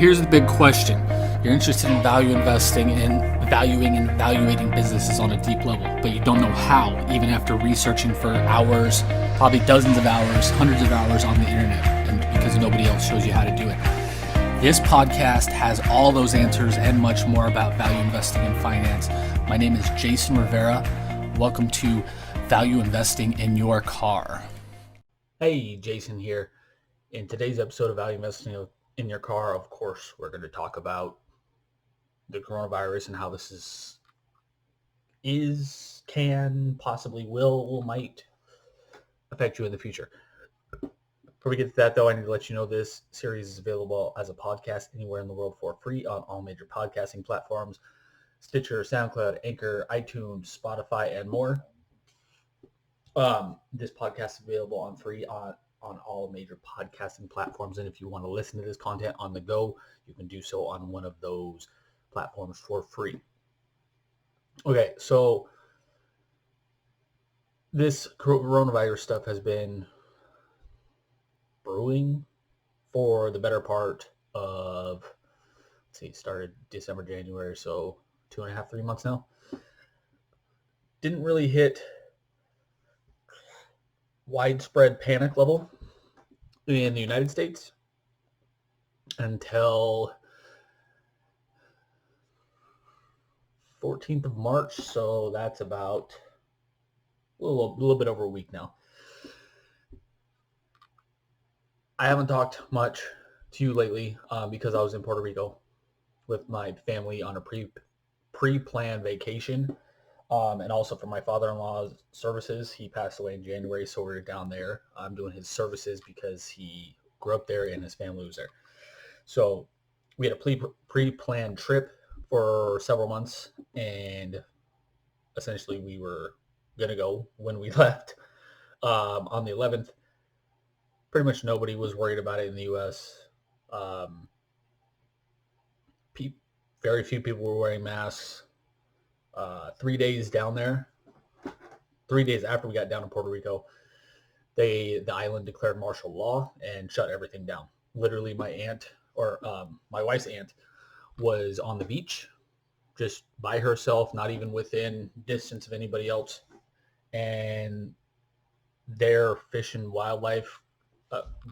here's the big question. You're interested in value investing and valuing and evaluating businesses on a deep level, but you don't know how, even after researching for hours, probably dozens of hours, hundreds of hours on the internet, and because nobody else shows you how to do it. This podcast has all those answers and much more about value investing and finance. My name is Jason Rivera. Welcome to Value Investing in Your Car. Hey, Jason here. In today's episode of Value Investing in Your Car, of course, we're going to talk about the coronavirus and how this can, possibly will, might affect you in the future. Before we get to that, though, I need to let you know this series is available as a podcast anywhere in the world for free on all major podcasting platforms: Stitcher, SoundCloud, Anchor, iTunes, Spotify, and more. This podcast is available on free on all major podcasting platforms, and if you want to listen to this content on the go, you can do so on one of those platforms for free. Okay, so this coronavirus stuff has been brewing for the better part of, started December, January, so 2.5, 3 months now. Didn't really hit widespread panic level in the United States until 14th of March, so that's about a little bit over a week now. I haven't talked much to you lately because I was in Puerto Rico with my family on a pre-planned vacation, and also for my father-in-law's services. He passed away in January, so we were down there. I'm doing his services because he grew up there and his family was there. So we had a pre-planned trip for several months, and essentially we were going to go when we left on the 11th. Pretty much nobody was worried about it in the U.S. Very few people were wearing masks. 3 days down there, 3 days after we got down to Puerto Rico, the island declared martial law and shut everything down. Literally, my wife's aunt was on the beach, just by herself, not even within distance of anybody else, and their Fish and Wildlife,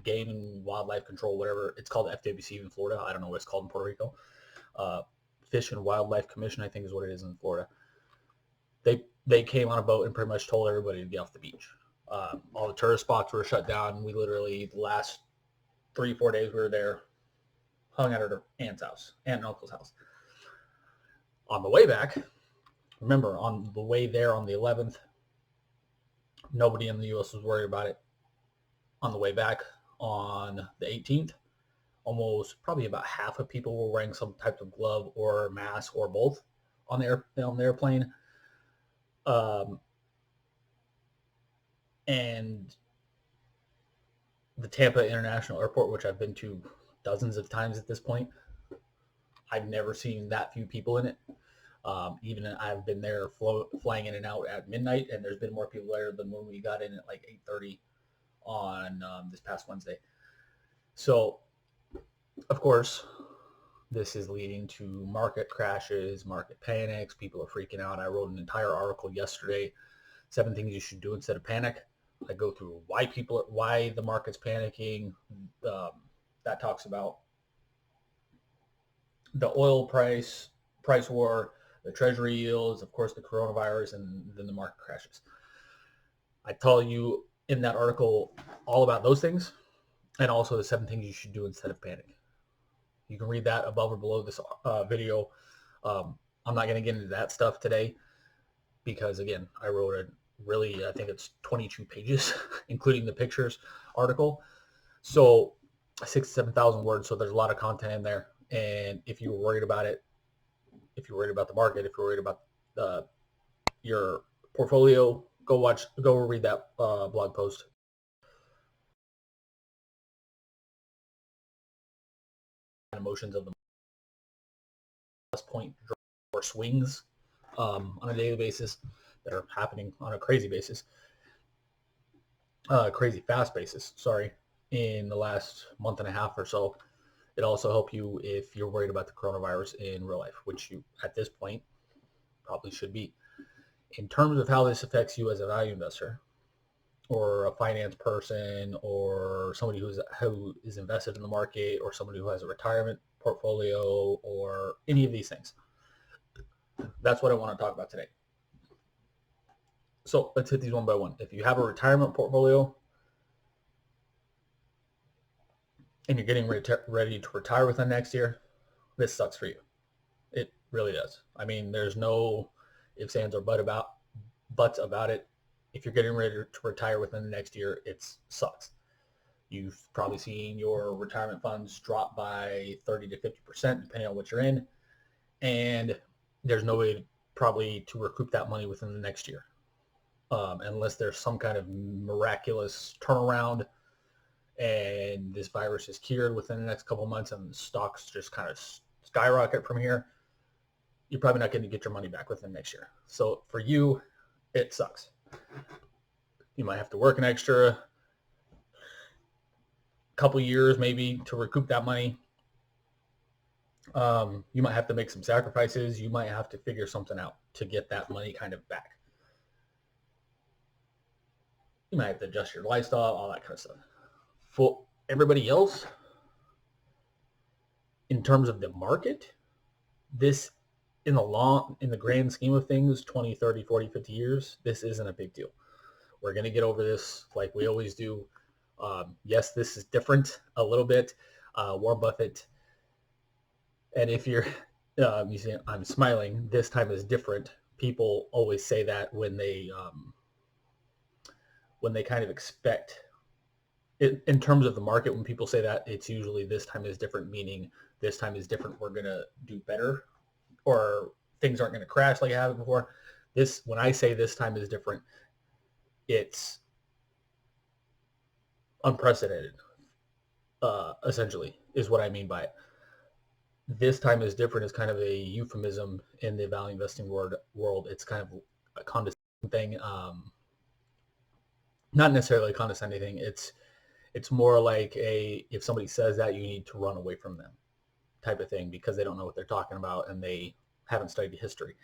Game and Wildlife Control, whatever it's called, FWC in Florida. I don't know what it's called in Puerto Rico. Fish and Wildlife Commission, I think, is what it is in Florida. They came on a boat and pretty much told everybody to get off the beach. All the tourist spots were shut down. We literally, the last 3-4 days we were there, hung out at her aunt and uncle's house. On the way back, remember, on the way there on the 11th, nobody in the U.S. was worried about it. On the way back on the 18th, probably about half of people were wearing some type of glove or mask or both on the airplane. And the Tampa International Airport, which I've been to dozens of times at this point, I've never seen that few people in it. Even I've been there flying in and out at midnight, and there's been more people there than when we got in at like 8:30 on this past Wednesday. So, of course, this is leading to market crashes, market panics. People are freaking out. I wrote an entire article yesterday, 7 things you should do instead of panic. I go through why the market's panicking. That talks about the oil price war, the treasury yields, of course, the coronavirus, and then the market crashes. I tell you in that article all about those things, and also the 7 things you should do instead of panic. You can read that above or below this video. I'm not going to get into that stuff today because, again, I wrote I think it's 22 pages, including the pictures article. So 6,000 to 7,000 words. So there's a lot of content in there. And if you're worried about it, if you're worried about the market, if you're worried about your portfolio, go read that blog post. Emotions of the point or swings on a daily basis that are happening on a crazy fast basis, in the last month and a half or so. It also help you if you're worried about the coronavirus in real life, which you at this point probably should be. In terms of how this affects you as a value investor or a finance person or somebody who is invested in the market or somebody who has a retirement portfolio or any of these things, that's what I want to talk about today. So let's hit these one by one. If you have a retirement portfolio and you're getting ready to retire within next year, this sucks for you. It really does. I mean, there's no ifs, ands, or buts about it. If you're getting ready to retire within the next year, it sucks. You've probably seen your retirement funds drop by 30 to 50%, depending on what you're in. And there's no way probably to recoup that money within the next year. Unless there's some kind of miraculous turnaround and this virus is cured within the next couple of months and the stocks just kind of skyrocket from here, you're probably not going to get your money back within next year. So for you, it sucks. You might have to work an extra couple years maybe to recoup that money. You might have to make some sacrifices. You might have to figure something out to get that money kind of back. You might have to adjust your lifestyle, all that kind of stuff. For everybody else, in terms of the market, this in the grand scheme of things, 20, 30, 40, 50 years, this isn't a big deal. We're going to get over this like we always do. Yes, this is different a little bit. Warren Buffett, and if you're, you see, I'm smiling, this time is different. People always say that when they kind of expect it, in terms of the market, when people say that, it's usually this time is different, meaning this time is different. We're going to do better, or things aren't going to crash like it happened before. When I say this time is different, it's unprecedented, essentially, is what I mean by it. This time is different is kind of a euphemism in the value investing world. It's kind of a condescending thing. Not necessarily a condescending thing. It's more like if somebody says that, you need to run away from them type of thing because they don't know what they're talking about and they haven't studied history.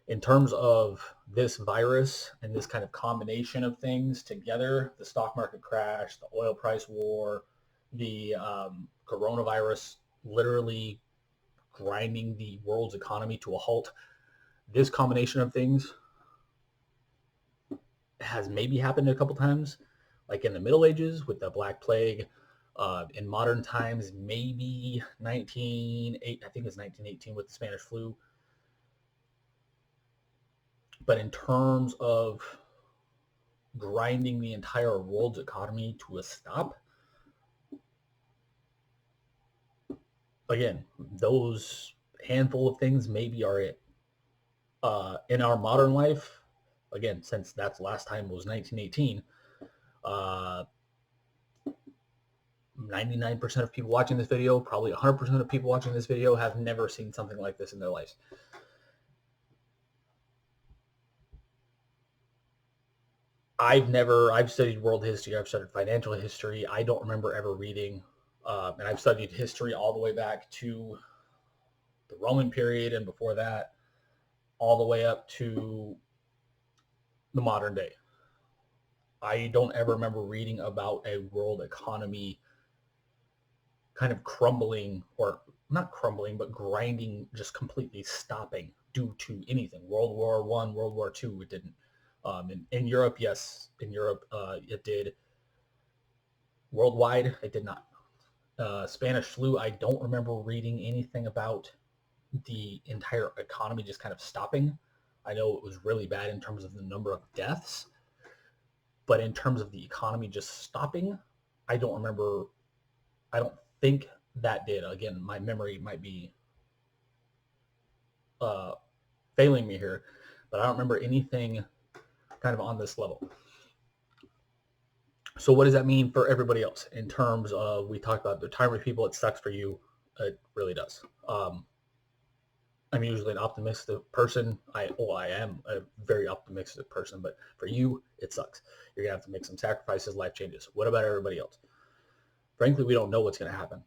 In terms of this virus and this kind of combination of things together, the stock market crash, the oil price war, the coronavirus literally grinding the world's economy to a halt, this combination of things has maybe happened a couple times, like in the Middle Ages with the Black Plague. In modern times, maybe I think it's 1918 with the Spanish flu. But in terms of grinding the entire world's economy to a stop, again, those handful of things maybe are it. In our modern life, again, since that's last time was 1918, 99% of people watching this video, probably 100% of people watching this video have never seen something like this in their lives. I've studied world history. I've studied financial history. I don't remember ever reading, and I've studied history all the way back to the Roman period and before that, all the way up to the modern day. I don't ever remember reading about a world economy kind of crumbling, or not crumbling, but grinding, just completely stopping due to anything. World War I, World War II, it didn't. In Europe, yes, in Europe, it did. Worldwide, it did not. Spanish flu, I don't remember reading anything about the entire economy just kind of stopping. I know it was really bad in terms of the number of deaths, but in terms of the economy just stopping, I don't think that did. Again, my memory might be failing me here, but I don't remember anything kind of on this level. So what does that mean for everybody else in terms of, we talked about the retirement people, it sucks for you. It really does. I'm usually an optimistic person. I am a very optimistic person, but for you, it sucks. You're going to have to make some sacrifices, life changes. What about everybody else? Frankly, we don't know what's going to happen.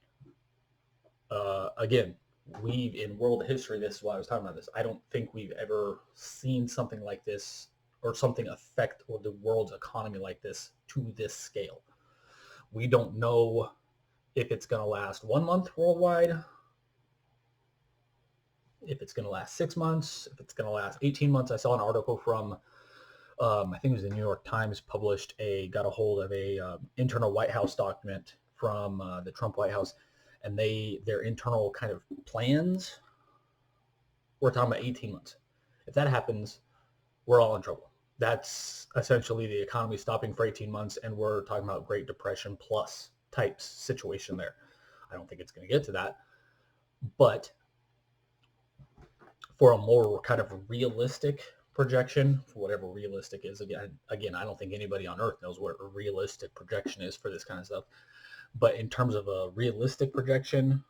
Again, in world history, this is why I was talking about this. I don't think we've ever seen something like this or something affect or the world's economy like this to this scale. We don't know if it's going to last 1 month worldwide, if it's going to last 6 months, if it's going to last 18 months. I saw an article from, I think it was the New York Times, got a hold of a internal White House document from the Trump White House, and their internal kind of plans. We're talking about 18 months. If that happens, we're all in trouble. That's essentially the economy stopping for 18 months, and we're talking about Great Depression plus type situation there. I don't think it's going to get to that, but for a more kind of realistic projection, for whatever realistic is, again, I don't think anybody on earth knows what a realistic projection is for this kind of stuff. But in terms of a realistic projection,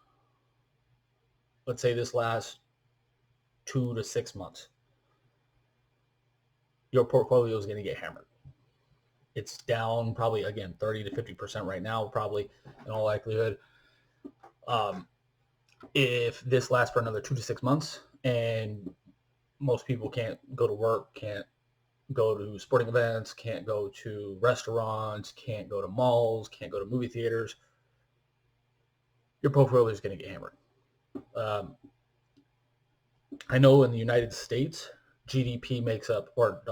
let's say this lasts 2 to 6 months, your portfolio is going to get hammered. It's down probably, again, 30 to 50% right now, probably in all likelihood. If this lasts for another 2 to 6 months and most people can't go to work, can't go to sporting events, can't go to restaurants, can't go to malls, can't go to movie theaters, your portfolio is going to get hammered. I know in the United States, GDP makes up, or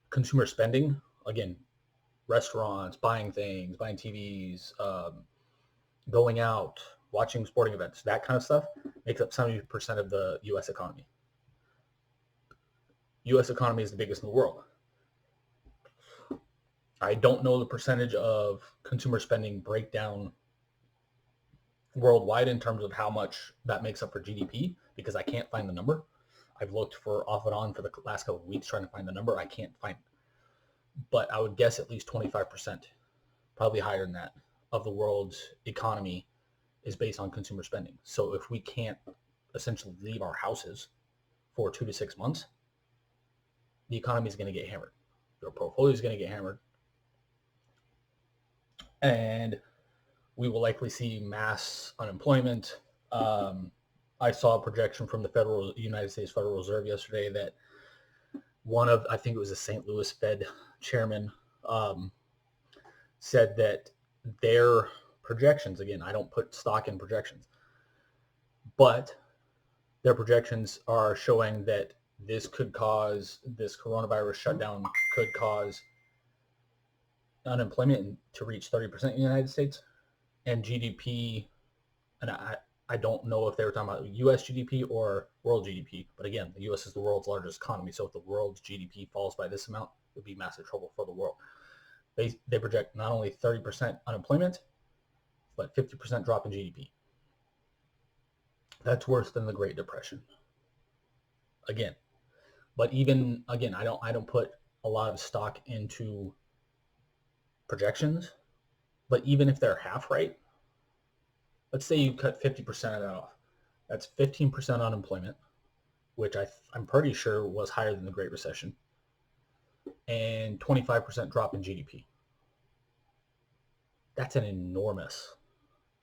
consumer spending, again, restaurants, buying things, buying TVs, going out, watching sporting events, that kind of stuff makes up 70% of the U.S. economy. U.S. economy is the biggest in the world. I don't know the percentage of consumer spending breakdown worldwide in terms of how much that makes up for GDP, because I can't find the number. I've looked for off and on for the last couple of weeks trying to find the number. I can't find it. But I would guess at least 25%, probably higher than that, of the world's economy is based on consumer spending. So if we can't essentially leave our houses for 2 to 6 months, the economy is going to get hammered. Your portfolio is going to get hammered. And we will likely see mass unemployment. I saw a projection from the United States Federal Reserve yesterday that I think it was the St. Louis Fed chairman, said that their projections, again, I don't put stock in projections, but their projections are showing that this coronavirus shutdown could cause unemployment to reach 30% in the United States, and GDP, and I don't know if they were talking about U.S. GDP or world GDP, but again, the U.S. is the world's largest economy, so if the world's GDP falls by this amount, it would be massive trouble for the world. They project not only 30% unemployment, but 50% drop in GDP. That's worse than the Great Depression. Again, but even again, I don't put a lot of stock into projections, but even if they're half right, let's say you cut 50% of that off. That's 15% unemployment, which I'm pretty sure was higher than the Great Recession, and 25% drop in GDP. That's an enormous.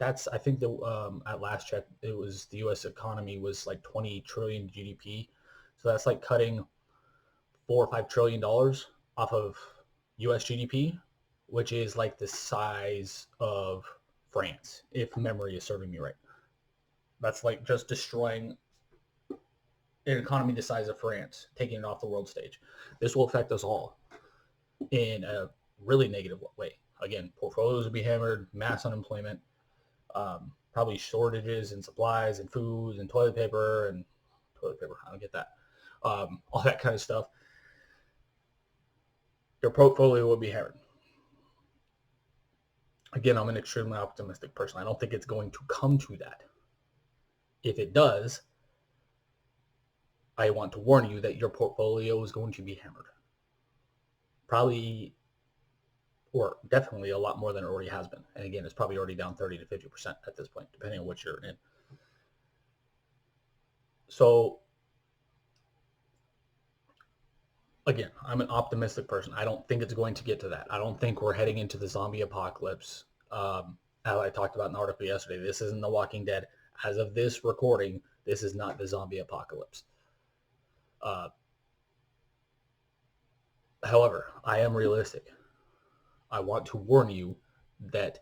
I think that at last check, it was the U.S. economy was like 20 trillion GDP. So that's like cutting $4 or $5 trillion off of U.S. GDP, which is like the size of France, if memory is serving me right. That's like just destroying an economy the size of France, taking it off the world stage. This will affect us all in a really negative way. Again, portfolios will be hammered, mass unemployment, probably shortages in supplies and food and toilet paper. I don't get that. All that kind of stuff. Your portfolio will be hammered. Again, I'm an extremely optimistic person. I don't think it's going to come to that. If it does, I want to warn you that your portfolio is going to be hammered. Probably, or definitely a lot more than it already has been. And again, it's probably already down 30 to 50% at this point, depending on what you're in. So again, I'm an optimistic person. I don't think it's going to get to that. I don't think we're heading into the zombie apocalypse as I talked about in the article yesterday, this isn't The Walking Dead. As of this recording, this is not the zombie apocalypse. However, I am realistic. I want to warn you that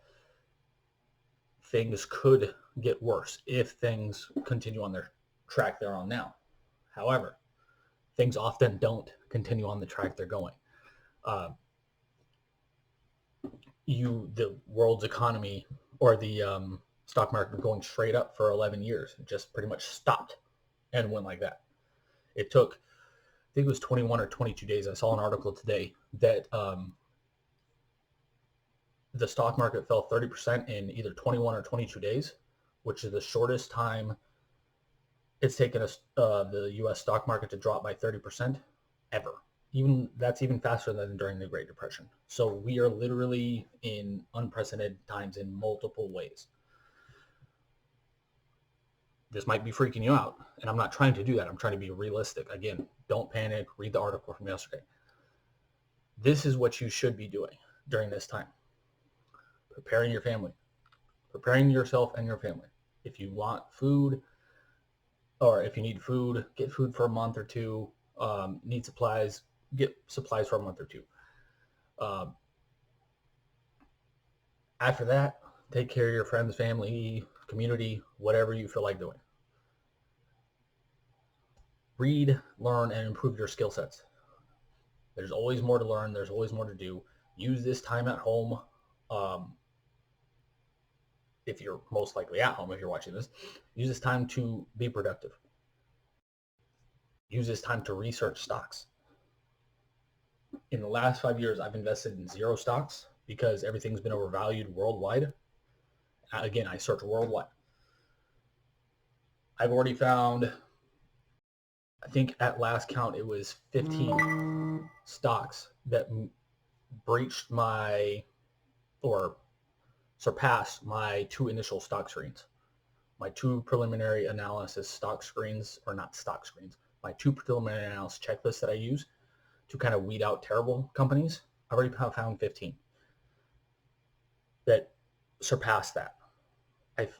things could get worse if things continue on their track they're on now. However, things often don't continue on the track they're going. The world's economy or the stock market going straight up for 11 years. It just pretty much stopped and went like that. It took, I think it was 21 or 22 days. I saw an article today that the stock market fell 30% in either 21 or 22 days, which is the shortest time it's taken the U.S. stock market to drop by 30% ever. That's even faster than during the Great Depression. So we are literally in unprecedented times in multiple ways. This might be freaking you out, and I'm not trying to do that. I'm trying to be realistic. Again, don't panic. Read the article from yesterday. This is what you should be doing during this time. Preparing your family, preparing yourself and your family. If you want food, or if you need food, get food for a month or two. Need supplies, get supplies for a month or two. After that, take care of your friends, family, community, whatever you feel like doing. Read, learn, and improve your skill sets. There's always more to learn. There's always more to do. Use this time at home. If you're most likely at home, if you're watching this, use this time to be productive. Use this time to research stocks. In the last 5 years, I've invested in 0 stocks because everything's been overvalued worldwide. Again, I search worldwide. I've already found, I think at last count, it was 15 stocks that breached or surpassed my 2 initial stock screens. My 2 preliminary analysis stock screens, or not stock screens, my 2 preliminary analysis checklists that I use to kind of weed out terrible companies. I've already found 15 that surpassed that. I've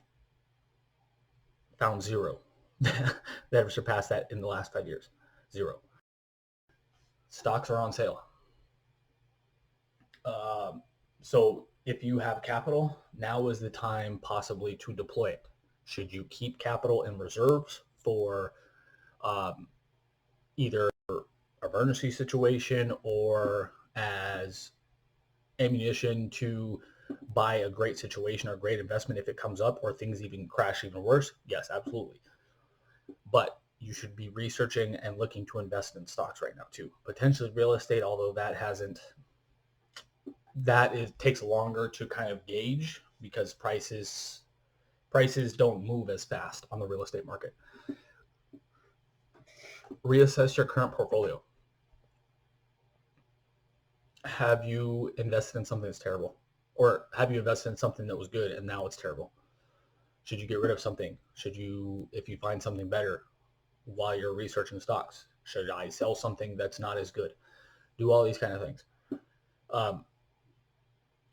found 0 that have surpassed that in the last 5 years. 0. Stocks are on sale. So if you have capital, now is the time possibly to deploy it. Should you keep capital in reserves for either emergency situation or as ammunition to buy a great situation or great investment if it comes up or things even crash even worse? Yes, absolutely. But you should be researching and looking to invest in stocks right now too. Potentially real estate, although takes longer to kind of gauge because prices don't move as fast on the real estate market. Reassess your current portfolio. Have you invested in something that's terrible? Or have you invested in something that was good and now it's terrible? Should you get rid of something? If you find something better while you're researching stocks, should I sell something that's not as good? Do all these kind of things.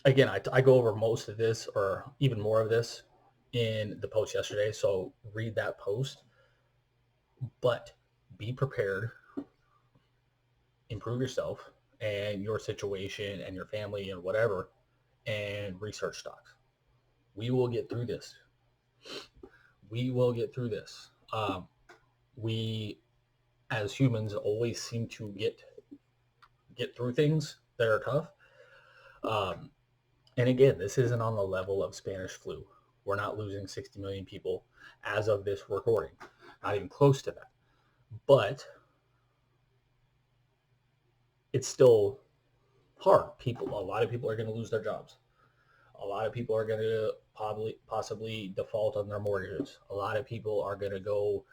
Again, I go over most of this or even more of this in the post yesterday, so read that post. But be prepared, improve yourself and your situation and your family and whatever, and research stocks. We will get through this. We will get through this. We, as humans, always seem to get through things that are tough. And again, this isn't on the level of Spanish flu. We're not losing 60 million people as of this recording. Not even close to that. But it's still hard. A lot of people are going to lose their jobs. A lot of people are going to possibly default on their mortgages. A lot of people are going to go,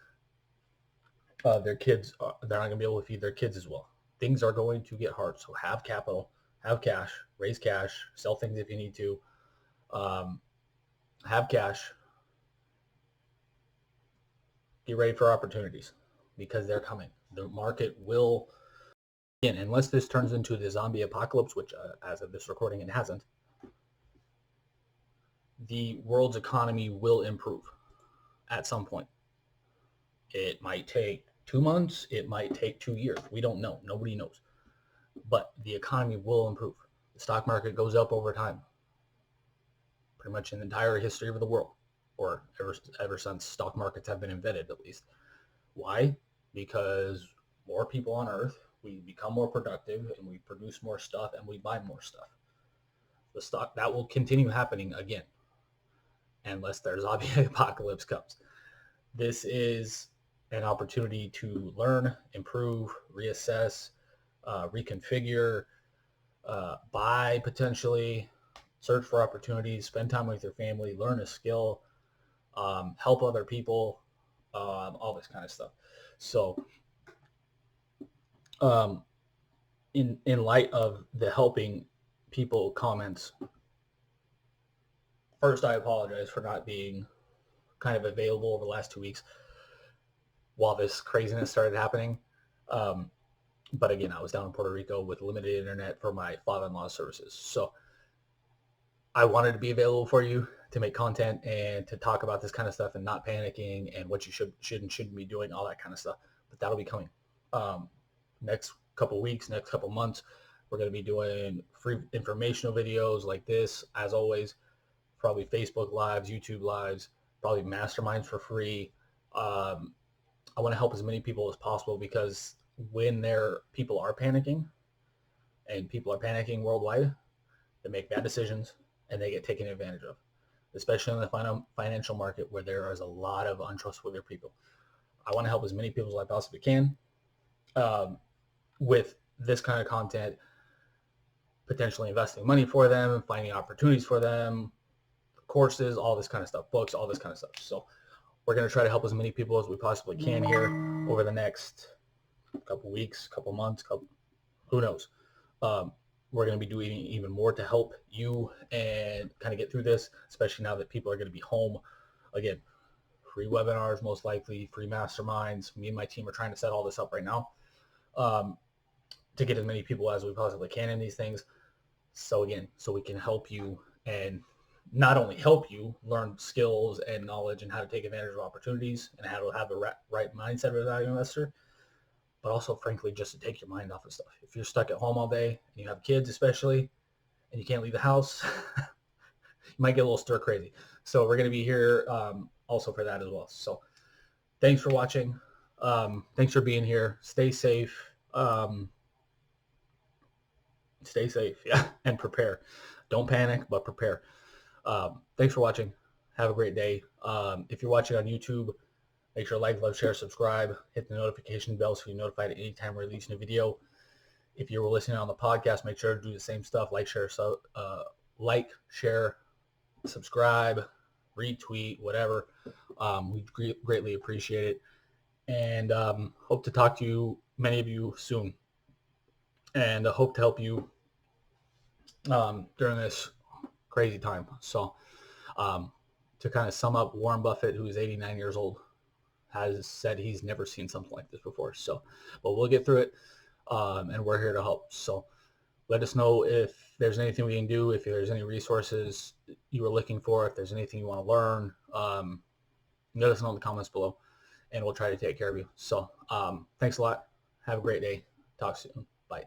their kids, they're not going to be able to feed their kids as well. Things are going to get hard. So have capital, have cash, raise cash, sell things if you need to. Have cash. Get ready for opportunities because they're coming. The market will, again, unless this turns into the zombie apocalypse, which as of this recording, it hasn't. the world's economy will improve at some point. It might take 2 months. It might take 2 years. We don't know. Nobody knows. But the economy will improve. The stock market goes up over time. Pretty much in the entire history of the world, or ever since stock markets have been invented, at least. Why? Because more people on Earth, we become more productive, and we produce more stuff, and we buy more stuff. The stock that will continue happening again, unless their zombie apocalypse comes. This is an opportunity to learn, improve, reassess, reconfigure, buy potentially, search for opportunities, spend time with your family, learn a skill, help other people, all this kind of stuff. So in light of the helping people comments, first I apologize for not being kind of available over the last 2 weeks while this craziness started happening. But again, I was down in Puerto Rico with limited internet for my father-in-law's services. So I wanted to be available for you to make content and to talk about this kind of stuff and not panicking and what you should and shouldn't be doing, all that kind of stuff. But that'll be coming. Next couple weeks, next couple months, we're going to be doing free informational videos like this, as always, probably Facebook Lives, YouTube Lives, probably masterminds for free. I want to help as many people as possible, because when people are panicking, and people are panicking worldwide, they make bad decisions and they get taken advantage of, especially in the financial market where there is a lot of untrustworthy people. I want to help as many people as I possibly can with this kind of content, potentially investing money for them, finding opportunities for them, courses, all this kind of stuff, books, all this kind of stuff. So we're going to try to help as many people as we possibly can here over the next couple weeks, couple months, who knows. We're going to be doing even more to help you and kind of get through this, especially now that people are going to be home. Again, free webinars, most likely, free masterminds. Me and my team are trying to set all this up right now to get as many people as we possibly can in these things. So again, so we can help you, and not only help you learn skills and knowledge and how to take advantage of opportunities and how to have the right mindset of a value investor, but also, frankly, just to take your mind off of stuff. If you're stuck at home all day and you have kids especially, and you can't leave the house, you might get a little stir crazy. So we're going to be here also for that as well. So thanks for watching. Thanks for being here. Stay safe. Yeah, and prepare. Don't panic, but prepare. Thanks for watching. Have a great day. If you're watching on YouTube, make sure to like, love, share, subscribe, hit the notification bell so you're notified anytime we're releasing a video. If you were listening on the podcast, make sure to do the same stuff. Like, share, subscribe, retweet, whatever. We greatly appreciate it. And hope to talk to many of you soon. And I hope to help you during this crazy time. So to kind of sum up, Warren Buffett, who is 89 years old, has said he's never seen something like this before. So, but we'll get through it, and we're here to help. So let us know if there's anything we can do, if there's any resources you were looking for, if there's anything you want to learn. Let us know in the comments below, and we'll try to take care of you. So thanks a lot. Have a great day. Talk soon. Bye.